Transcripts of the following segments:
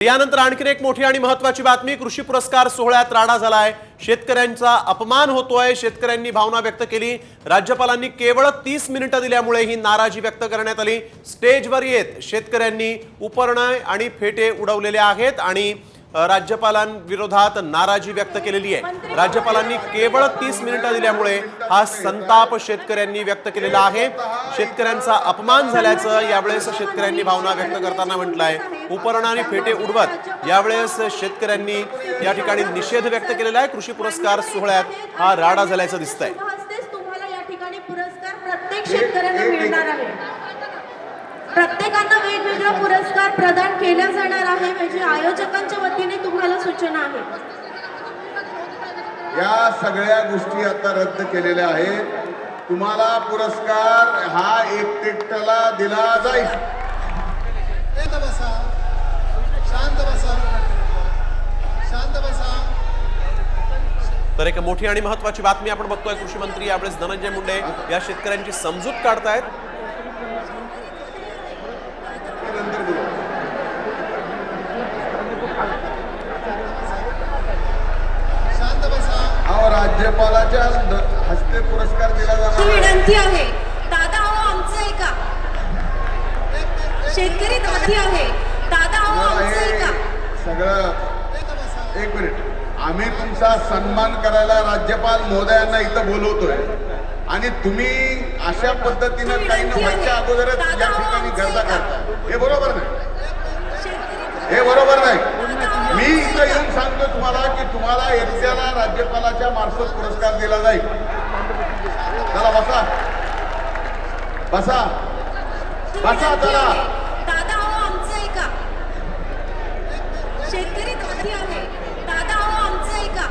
यानंतर आणखी एक मोठी आणि महत्त्वाची बातमी, कृषी पुरस्कार सोहळ्यात राडा झालाय। शेतकऱ्यांचा अपमान होतोय। शेतकऱ्यांनी भावना व्यक्त केली। राज्यपालांनी केवळ 30 मिनिटं दिल्यामुळे ही नाराजी व्यक्त करण्यात आली। स्टेजवर येत शेतकऱ्यांनी उपरणे आणि फेटे उडवलेले आहेत आणि राज्यपालांविरोधात नाराजी व्यक्त केलेली आहे। राज्यपालांनी केवळ 30 मिनिटं दिल्यामुळे हा संताप शेतकऱ्यांनी व्यक्त केलेला आहे। शेतकऱ्यांचा अपमान झाल्याचं यावेळेस शेतकऱ्यांनी भावना व्यक्त करताना म्हटलंय। उपरण आणि फेटे उडवत यावेळेस शेतकऱ्यांनी या ठिकाणी निषेध व्यक्त केलेला आहे। कृषी पुरस्कार सोहळ्यात हा राडा झाल्याचं दिसतंय। तुम्हाला या ठिकाणी पुरस्कार प्रत्येक शेतकऱ्यांना मिळणार आहे। प्रत्येकांना वेगवेगळा पुरस्कार प्रदान केला जाणार आहे, म्हणजे आयोजकांच्या वतीने तुम्हाला सूचना आहे। या सगळ्या गोष्टी आता रद्द केलेल्या आहेत। तुम्हाला पुरस्कार हा एकटेला दिला जाईल। बसा, शांत बसा, शांत बसा। तर एक मोठी आणि महत्त्वाची बातमी आपण बघतोय। कृषी मंत्री यावेळेस धनंजय मुंडे या शेतकऱ्यांची समजूत काढतायत। शांत बसा। राज्यपालाच्या हस्ते पुरस्कार दिला जाणार आहे। विनंती आहे, दादा हो आमचं ऐका। शेतकरी दादी आहे, दादा हो आमचं ऐका। सगळं एक मिनिट, आम्ही तुमचा सन्मान करायला राज्यपाल महोदयांना इथं बोलवतोय आणि तुम्ही अशा पद्धतीनं काही न व्हायच्या अगोदरच या ठिकाणी गर्दा करता, हे बरोबर नाही। हे बरोबर नाही। मी इथं येऊन सांगतो तुम्हाला की तुम्हाला एकट्याला राज्यपालाच्या मार्फत पुरस्कार दिला जाईल। चला बसा बसा बसा चला। दादा हो आमचं ऐका। शेतकरी दादी आहे, दादा हो आमचं ऐका।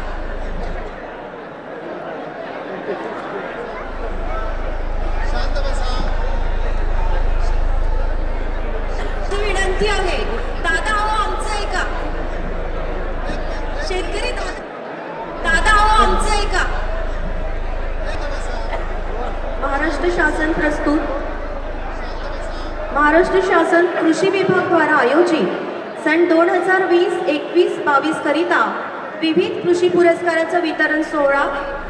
शांत बसा। विनंती आहे, दादा हो आमचं ऐका। शेतकरी दादा हो आमचं ऐका। महाराष्ट्र शासन प्रस्तुत महाराष्ट्र शासन कृषी विभाग द्वारा आयोजित सन 2020-21-22 करिता विविध कृषी पुरस्काराचं वितरण सोहळा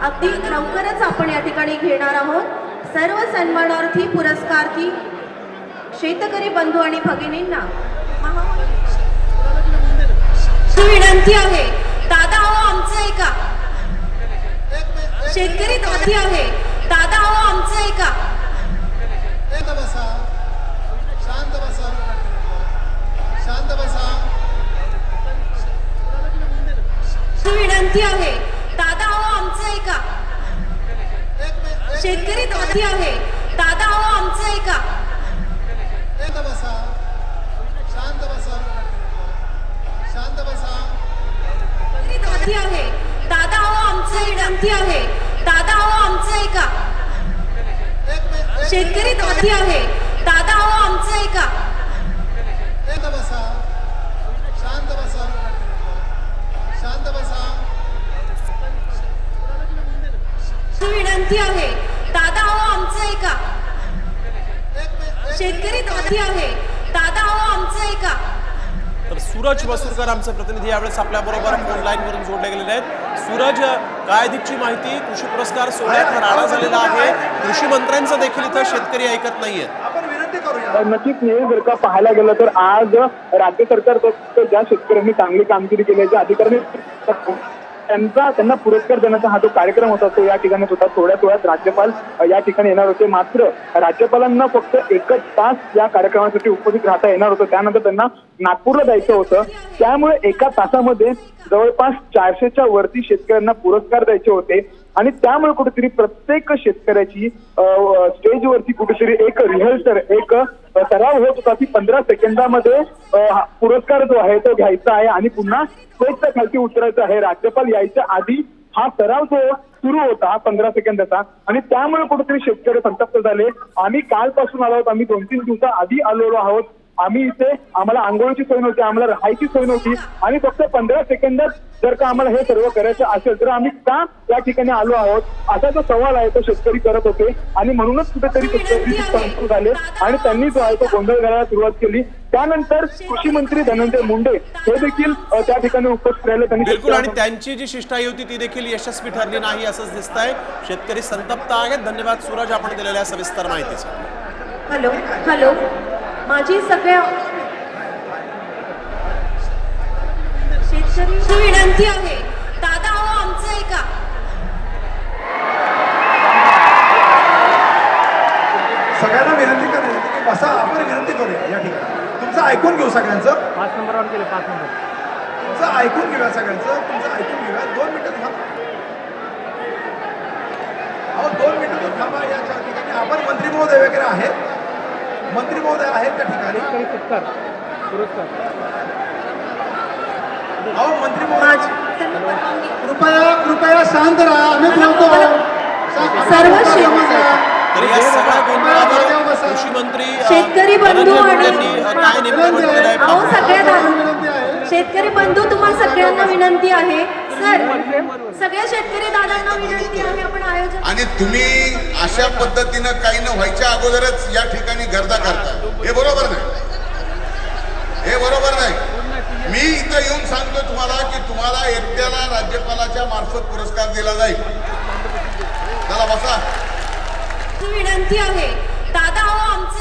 अगदी लवकरच आपण या ठिकाणी घेणार आहोत। सर्व सन्मानार्थी पुरस्कारार्थी शेतकरी बंधू आणि भगिनींना विनंती आहे, दादा हो आमचं ऐका। शेतकरी दादी आहे, दादा हो आमचं ऐका। बसा, शांत बसा, शांत बसा। विनंती आहे, दादा हो आमचं ऐका। शेतकरी दादी आहे, दादा हो आमचं ऐका। बसा, शांत बसा, शांत बसा। दादी आहे, दादा हो आमचं विनंती आहे, दादा हो आमचं ऐका। शेतकरी दादी आहे, दादा हो आमचं ऐका। बसा, शांत बसा, शांत बसा। विनंती आहे, दादा हो आमचं ऐका। शेतकरी दादी आहे, दादा हो आमचं ऐका। तर सूरज वसुरकर आमचे प्रतिनिधी यावेळेस आपल्या बरोबर फोन लाईन वरून जोडले गेलेले आहेत। सूरज, काय अधिकची माहिती? कृषी पुरस्कार सोहळ्यात हा राडा झालेला आहे। कृषी मंत्र्यांचं देखील इथं शेतकरी ऐकत नाहीयेत। नक्कीच हे जर का पाहायला गेलं तर आज राज्य सरकार ज्या शेतकऱ्यांनी चांगली कामगिरी केल्याच्या अधिकाऱ्यांनी त्यांना पुरस्कार देण्याचा हा जो कार्यक्रम होता तो या ठिकाणी होता। थोड्याच वेळात राज्यपाल या ठिकाणी येणार होते, मात्र राज्यपालांना फक्त 1 तास या कार्यक्रमासाठी उपस्थित राहता येणार होतं। त्यानंतर त्यांना नागपूरला जायचं होतं, त्यामुळे 1 तासामध्ये जवळपास 400च्या वरती शेतकऱ्यांना पुरस्कार द्यायचे होते आणि त्यामुळे कुठेतरी प्रत्येक शेतकऱ्याची स्टेजवरती कुठेतरी एक रिहर्सल, एक सराव होत होता की 15 सेकंदामध्ये पुरस्कार जो आहे तो घ्यायचा आहे आणि पुन्हा स्टेजच्या खालती उतरायचं आहे। राज्यपाल यायच्या आधी हा सराव जो सुरू होता 15 सेकंदाचा आणि त्यामुळे कुठेतरी शेतकरी संतप्त झाले। आम्ही कालपासून आलो आहोत, आम्ही 2-3 दिवसाआधी आलेलो आहोत आम्ही इथे आम्हाला आंघोळीची सोय नव्हती, आम्हाला राहायची सोय नव्हती आणि फक्त 15 सेकंदात जर का आम्हाला हे सर्व करायचं असेल तर आम्ही का या ठिकाणी आलो आहोत असा जो सवाल आहे तो शेतकरी करत होते आणि म्हणूनच कुठेतरी शेतकरी संतप्त झाले आणि त्यांनी जो आहे तो गोंधळ घालायला सुरुवात केली. त्यानंतर कृषी मंत्री धनंजय मुंडे हे देखील त्या ठिकाणी उपस्थित राहिले. त्यांनी बिलकुल, आणि त्यांची जी शिष्टाई होती ती देखील यशस्वी ठरली नाही असंच दिसत आहे. शेतकरी संतप्त आहेत. धन्यवाद सूरज आपण दिलेल्या सविस्तर माहितीसाठी. हॅलो हॅलो माझी सगळ्या शेतकरी विनंती आहे, दादा हो आमचं ऐका. सगळ्यांना विनंती करायची की बसा, आपण विनंती करूया या ठिकाणी. तुमचं ऐकून घेऊ सगळ्यांचं. 5 नंबरवर गेले. 5 नंबर तुमचं ऐकून घेऊया सगळ्यांचं. तुमचं ऐकून घेऊया. 2 मिनिटं थांबा. 2 मिनिटं थांबा. या ठिकाणी आपण मंत्री महोदय वगैरे आहेत, मंत्री महोदय आहेत त्या ठिकाणी. मंत्री महोदय कृपया शांत राहा. आम्ही सर्व तर या सगळ्या गोंधळावर कृषी मंत्री शेतकरी बंधू धनंजय आणि मुंडेंनी काय नेमकं म्हटलेलं आहे अहो पाहू. सगळ्या शेतकरी बंधू तुम्हा सगळ्यांना विनंती आहे. सर सगळ्या शेतकरी दादांना विनंती आहे, आपण आयोजन आणि तुम्ही अशा पद्धतीनं काही न व्हायच्या अगोदरच या ठिकाणी गर्दा करता, हे बरोबर नाही, हे बरोबर नाही. मी इथं येऊन सांगतो तुम्हाला की तुम्हाला एकट्याला राज्यपालाच्या मार्फत पुरस्कार दिला जाईल. चला बसा. विनंती आहे, दादा हो आमचं